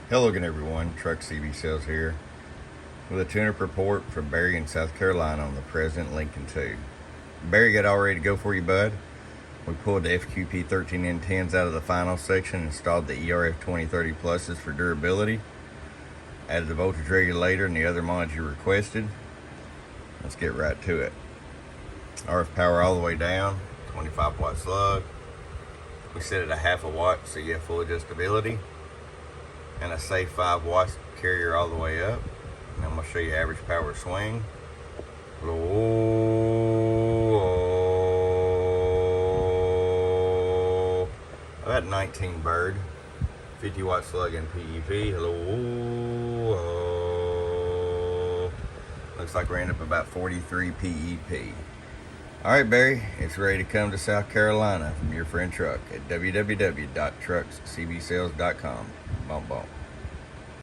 Hello again, everyone. Truck CB Sales here with a tune-up report from Barry in South Carolina on the present Lincoln 2. Barry, got all ready to go for you, bud. We pulled the FQP 13N10s out of the final section and installed the ERF 2030 pluses for durability. Added the voltage regulator and the other mods you requested. Let's get right to it. RF power all the way down, 25 watt slug. We set it a half a watt so you have full adjustability. And a safe 5 watts carrier all the way up. And I'm going to show you average power swing. Hello. About 19 bird. 50 watt slug in PEP. Hello. Looks like we're ending up about 43 PEP. Alright, Barry, it's ready to come to South Carolina from your friend Truck at www.truckscbsales.com. Boom, boom.